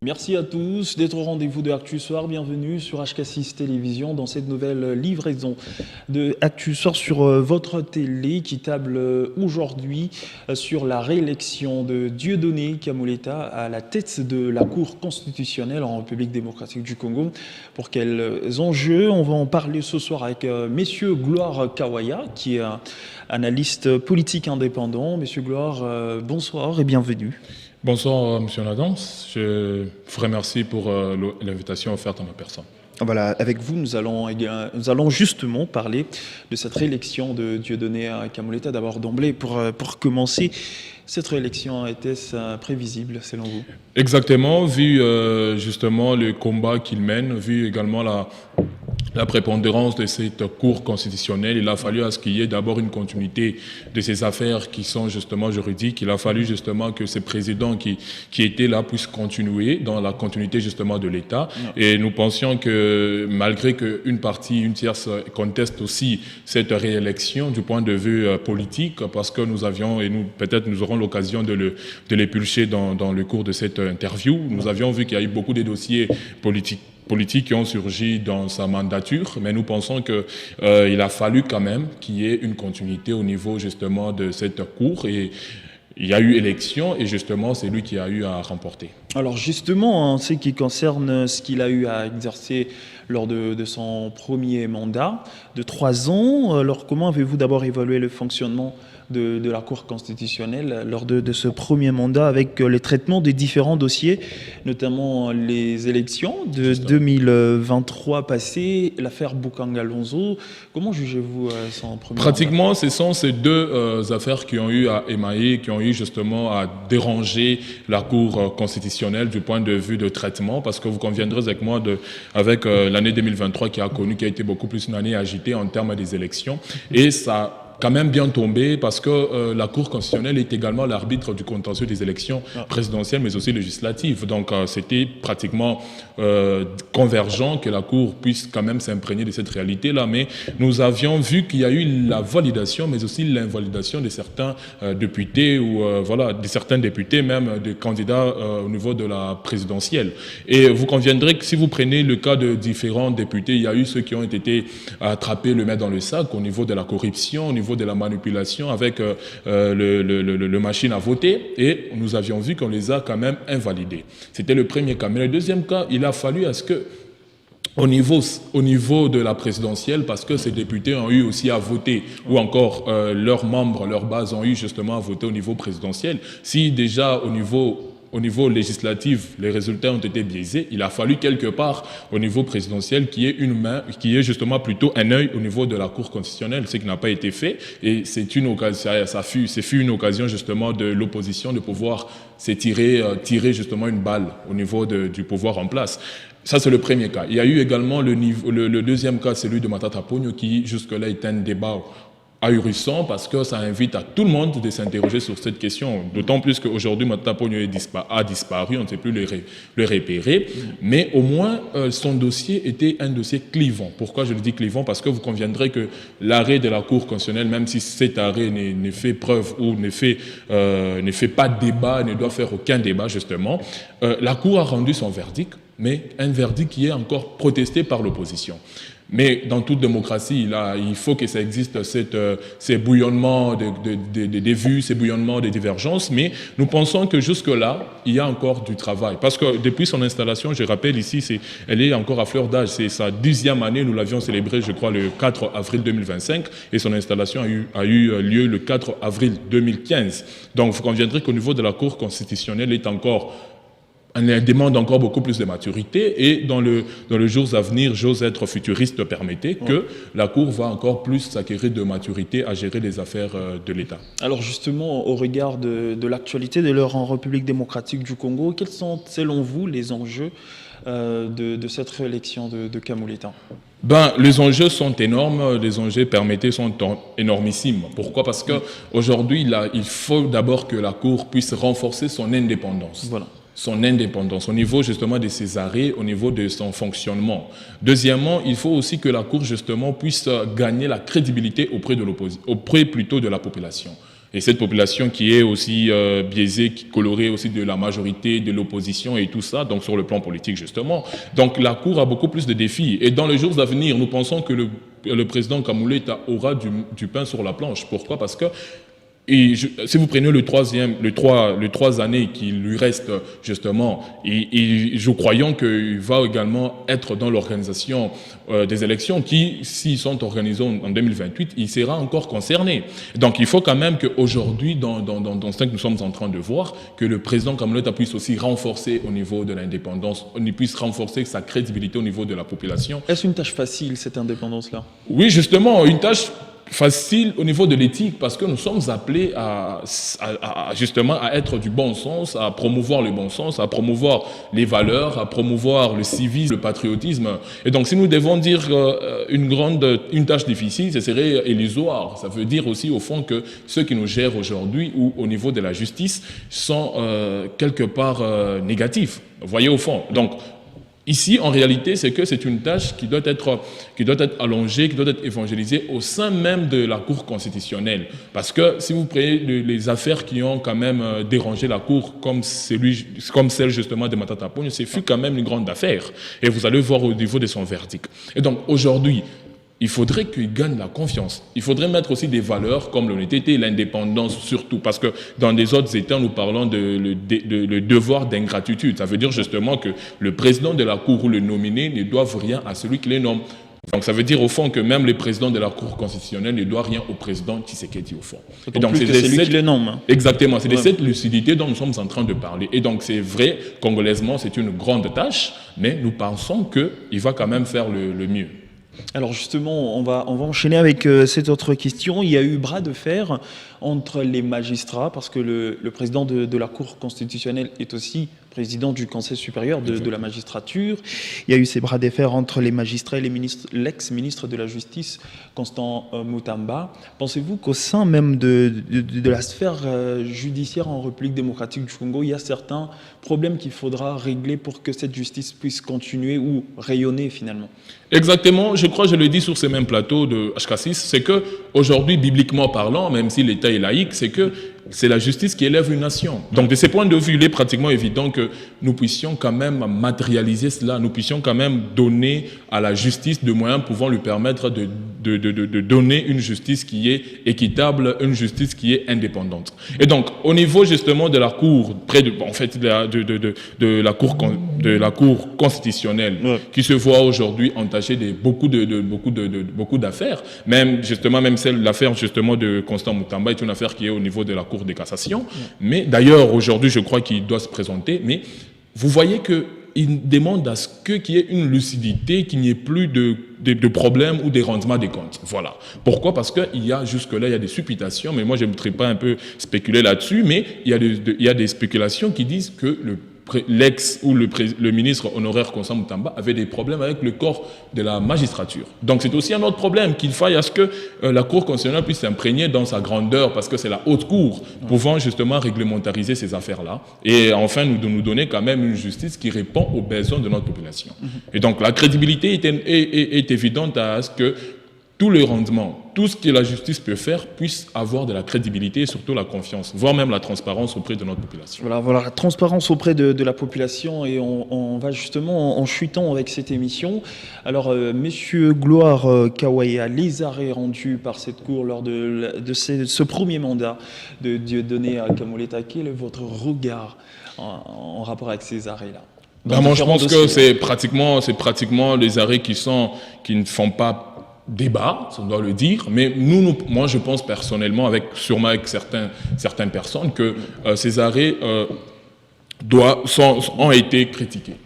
Merci à tous d'être au rendez-vous de Actu Soir. Bienvenue sur HK6 Télévision dans cette nouvelle livraison de Actu Soir sur votre télé qui table aujourd'hui sur la réélection de Dieudonné Kamoleta à la tête de la Cour constitutionnelle en République démocratique du Congo. Pour quels enjeux? On va en parler ce soir avec Messieurs Gloire Kawaya qui est un analyste politique indépendant. Messieurs Gloire, bonsoir et bienvenue. Bonsoir, M. Nadance. Je vous remercie pour l'invitation offerte à ma personne. Voilà, avec vous, nous allons justement parler de cette réélection de Dieudonné Kamoleta. D'abord, d'emblée, pour commencer, cette réélection était-ce prévisible, selon vous? Exactement, vu justement le combat qu'il mène, vu également la prépondérance de cette Cour constitutionnelle, il a fallu à ce qu'il y ait d'abord une continuité de ces affaires qui sont justement juridiques. Il a fallu justement que ces présidents qui étaient là puissent continuer dans la continuité justement de l'État. Et nous pensions que malgré qu'une partie, une tierce conteste aussi cette réélection du point de vue politique, parce que nous avions, et nous peut-être nous aurons l'occasion de l'épulcher dans le cours de cette interview, nous avions vu qu'il y a eu beaucoup de dossiers politiques qui ont surgi dans sa mandature, mais nous pensons qu'il a fallu quand même qu'il y ait une continuité au niveau justement de cette Cour, et il y a eu élection et justement c'est lui qui a eu à remporter. Alors justement, en ce qui concerne ce qu'il a eu à exercer lors de son premier mandat de 3 ans, alors comment avez-vous d'abord évalué le fonctionnement de la Cour constitutionnelle lors de ce premier mandat avec les traitements des différents dossiers, notamment les élections de 2023 passées, l'affaire Bukanga-Lonzo? Comment jugez-vous son premier Pratiquement, mandat? ce sont ces deux affaires qui ont eu à émailler, qui ont eu justement à déranger la Cour constitutionnelle du point de vue de traitement, parce que vous conviendrez avec moi avec l'année 2023 qui a été beaucoup plus une année agitée en termes des élections, et ça quand même bien tombé parce que la Cour constitutionnelle est également l'arbitre du contentieux des élections présidentielles mais aussi législatives. Donc c'était pratiquement convergent que la Cour puisse quand même s'imprégner de cette réalité-là. Mais nous avions vu qu'il y a eu la validation mais aussi l'invalidation de certains députés ou de certains députés, même des candidats au niveau de la présidentielle. Et vous conviendrez que si vous prenez le cas de différents députés, il y a eu ceux qui ont été attrapés, le mettre dans le sac au niveau de la corruption, au niveau de la manipulation avec le machine à voter, et nous avions vu qu'on les a quand même invalidés. C'était le premier cas. Mais le deuxième cas, il a fallu à ce que au niveau de la présidentielle, parce que ces députés ont eu aussi à voter, ou encore leurs membres, leur base ont eu justement à voter au niveau présidentiel. Si déjà au niveau législatif, les résultats ont été biaisés, il a fallu quelque part au niveau présidentiel qu'il y ait une main, qu'il y ait justement plutôt un œil au niveau de la Cour constitutionnelle, ce qui n'a pas été fait. Et c'est une occasion, c'est fut une occasion justement de l'opposition de pouvoir tirer justement une balle au niveau du pouvoir en place. Ça, c'est le premier cas. Il y a eu également le deuxième cas, celui de Matata Ponyo, qui jusque-là est un débat ahurissant parce que ça invite à tout le monde de s'interroger sur cette question, d'autant plus qu'aujourd'hui Matata Ponyo a disparu, on ne sait plus le repérer, mais au moins son dossier était un dossier clivant. Pourquoi je le dis clivant? Parce que vous conviendrez que l'arrêt de la Cour constitutionnelle, même si cet arrêt ne fait preuve ou ne fait pas débat, ne doit faire aucun débat justement, la Cour a rendu son verdict, mais un verdict qui est encore protesté par l'opposition. Mais dans toute démocratie, il faut que ça existe ces bouillonnements des vues, ces bouillonnements des divergences. Mais nous pensons que jusque-là, il y a encore du travail. Parce que depuis son installation, je rappelle ici, elle est encore à fleur d'âge. C'est sa 10e année. Nous l'avions célébrée, je crois, le 4 avril 2025. Et son installation a eu lieu le 4 avril 2015. Donc, vous conviendrez qu'au niveau de la Cour constitutionnelle, elle demande encore beaucoup plus de maturité, et dans les jours à venir, j'ose être futuriste, permettez, que la Cour va encore plus s'acquérir de maturité à gérer les affaires de l'État. Alors justement, au regard de l'actualité de l'heure en République démocratique du Congo, quels sont selon vous les enjeux de cette réélection de Kamoleta? Les enjeux sont énormes, les enjeux permettez sont énormissimes. Pourquoi? Parce qu'aujourd'hui, il faut d'abord que la Cour puisse renforcer son indépendance. Voilà. Son indépendance, au niveau justement de ses arrêts, au niveau de son fonctionnement. Deuxièmement, il faut aussi que la Cour justement puisse gagner la crédibilité auprès plutôt de la population. Et cette population qui est aussi biaisée, qui est colorée aussi de la majorité, de l'opposition et tout ça, donc sur le plan politique justement. Donc la Cour a beaucoup plus de défis. Et dans les jours à venir, nous pensons que le président Kamuleta aura du pain sur la planche. Pourquoi? Parce que si vous prenez les 3 années qui lui restent justement, et je croyons qu'il va également être dans l'organisation des élections qui, s'ils sont organisés en 2028, il sera encore concerné. Donc il faut quand même qu'aujourd'hui, dans ce que nous sommes en train de voir, que le président Kamuleta puisse aussi renforcer au niveau de l'indépendance, puisse renforcer sa crédibilité au niveau de la population. Est-ce une tâche facile, cette indépendance-là? Oui, justement, une tâche facile au niveau de l'éthique, parce que nous sommes appelés justement à être du bon sens, à promouvoir le bon sens, à promouvoir les valeurs, à promouvoir le civisme, le patriotisme. Et donc si nous devons dire une tâche difficile, ce serait illusoire. Ça veut dire aussi au fond que ceux qui nous gèrent aujourd'hui ou au niveau de la justice sont quelque part négatifs. Vous voyez au fond. Donc ici, en réalité, c'est que c'est une tâche qui doit être allongée, qui doit être évangélisée au sein même de la Cour constitutionnelle. Parce que si vous prenez les affaires qui ont quand même dérangé la Cour, comme celle justement de Matata Ponyo, ce fut quand même une grande affaire. Et vous allez voir au niveau de son verdict. Et donc aujourd'hui, il faudrait qu'il gagne la confiance. Il faudrait mettre aussi des valeurs comme l'honnêteté, l'indépendance surtout. Parce que dans les autres États, nous parlons le devoir d'ingratitude. Ça veut dire justement que le président de la Cour ou le nominé ne doivent rien à celui qui les nomme. Donc ça veut dire au fond que même les présidents de la Cour constitutionnelle ne doivent rien au président Tshisekedi au fond. Et donc c'est celui qui les nomme. Exactement, c'est de cette lucidité dont nous sommes en train de parler. Et donc c'est vrai, congolaisement, c'est une grande tâche, mais nous pensons qu'il va quand même faire le mieux. Alors justement, on va enchaîner avec cette autre question. Il y a eu bras de fer entre les magistrats, parce que le président de la Cour constitutionnelle est aussi président du Conseil supérieur de la magistrature. Il y a eu ces bras de fer entre les magistrats et l'ex-ministre de la Justice, Constant Mutamba. Pensez-vous qu'au sein même de la sphère judiciaire en République démocratique du Congo, il y a certains problèmes qu'il faudra régler pour que cette justice puisse continuer ou rayonner finalement? Exactement, je crois, je le dis sur ce même plateau de HK6, c'est que aujourd'hui, bibliquement parlant, même si l'État est laïque, c'est que c'est la justice qui élève une nation. Donc de ce point de vue, il est pratiquement évident que nous puissions quand même matérialiser cela, nous puissions quand même donner à la justice des moyens pouvant lui permettre de donner une justice qui est équitable, une justice qui est indépendante. Et donc au niveau justement de la Cour, de la Cour constitutionnelle, qui se voit aujourd'hui entachée de beaucoup d'affaires, même l'affaire justement de Constant Mutamba est une affaire qui est au niveau de la Cour de cassation, mais d'ailleurs aujourd'hui je crois qu'il doit se présenter, mais vous voyez qu'il demande à ce qu'il y ait une lucidité, qu'il n'y ait plus de problèmes ou des rendements des comptes. Voilà. Pourquoi? Parce qu'il y a jusque-là, il y a des supputations, mais moi je ne voudrais pas un peu spéculer là-dessus, mais il y a des spéculations qui disent que l'ex ou le ministre honoraire Constant Mutamba avait des problèmes avec le corps de la magistrature. Donc c'est aussi un autre problème, qu'il faille à ce que la Cour constitutionnelle puisse s'imprégner dans sa grandeur, parce que c'est la haute cour pouvant justement réglementariser ces affaires-là, et enfin nous donner quand même une justice qui répond aux besoins de notre population. Et donc la crédibilité est évidente à ce que tout le rendement, tout ce que la justice peut faire puisse avoir de la crédibilité et surtout la confiance, voire même la transparence auprès de notre population. Voilà, la transparence auprès de la population, et on va justement en chutant avec cette émission. Alors, Monsieur Gloire Kawaya, les arrêts rendus par cette Cour lors de ce premier mandat de Dieudonné Kamuleta, quel est votre regard en rapport avec ces arrêts-là? Moi, je pense que c'est pratiquement les arrêts qui ne font pas débat, on doit le dire, mais moi je pense personnellement, sûrement avec certaines personnes, que ces arrêts ont été critiqués.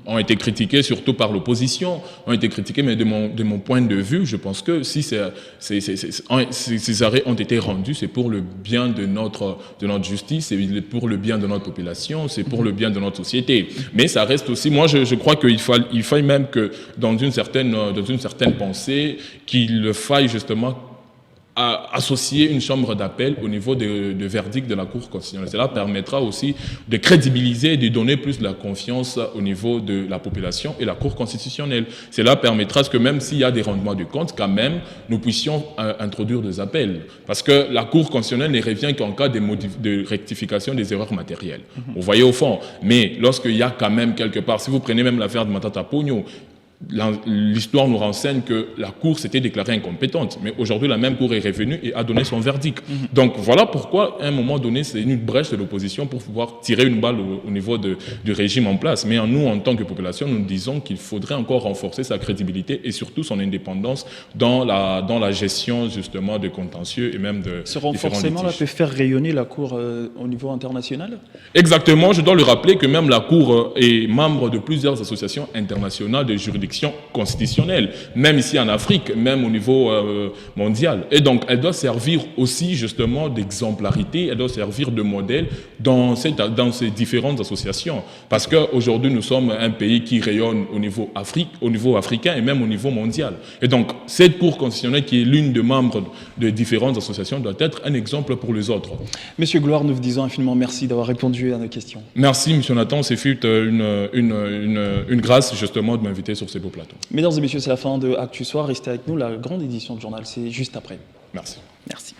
Ont été critiqués surtout par l'opposition, ont été critiqués, mais de mon point de vue, je pense que si ces arrêts ont été rendus, c'est pour le bien de notre justice, c'est pour le bien de notre population, c'est pour le bien de notre société. Mais ça reste aussi, moi je crois qu'il faille même que dans une certaine pensée, qu'il faille justement associer une chambre d'appel au niveau de verdict de la Cour constitutionnelle. Cela permettra aussi de crédibiliser et de donner plus de la confiance au niveau de la population et la Cour constitutionnelle. Cela permettra que même s'il y a des rendements de compte, quand même, nous puissions introduire des appels. Parce que la Cour constitutionnelle ne revient qu'en cas de rectification des erreurs matérielles. Vous voyez au fond. Mais lorsqu'il y a quand même quelque part, si vous prenez même l'affaire de Matata Pogno, l'histoire nous renseigne que la Cour s'était déclarée incompétente, mais aujourd'hui la même Cour est revenue et a donné son verdict. Donc voilà pourquoi à un moment donné c'est une brèche de l'opposition pour pouvoir tirer une balle au niveau du régime en place. Mais nous en tant que population nous disons qu'il faudrait encore renforcer sa crédibilité et surtout son indépendance dans la gestion justement de contentieux et même de ce renforcement-là peut faire rayonner la Cour au niveau international? Exactement, je dois le rappeler que même la Cour est membre de plusieurs associations internationales de juridiction constitutionnelle, même ici en Afrique, même au niveau mondial. Et donc, elle doit servir aussi justement d'exemplarité, elle doit servir de modèle dans ces différentes associations. Parce qu'aujourd'hui, nous sommes un pays qui rayonne au niveau africain et même au niveau mondial. Et donc, cette Cour constitutionnelle qui est l'une des membres de différentes associations doit être un exemple pour les autres. Monsieur Gloire, nous vous disons infiniment merci d'avoir répondu à nos questions. Merci, monsieur Nathan. C'est fut une grâce justement de m'inviter sur ces beaux plateaux. Mesdames et messieurs, c'est la fin de Actu Soir. Restez avec nous, la grande édition du journal, c'est juste après. Merci. Merci.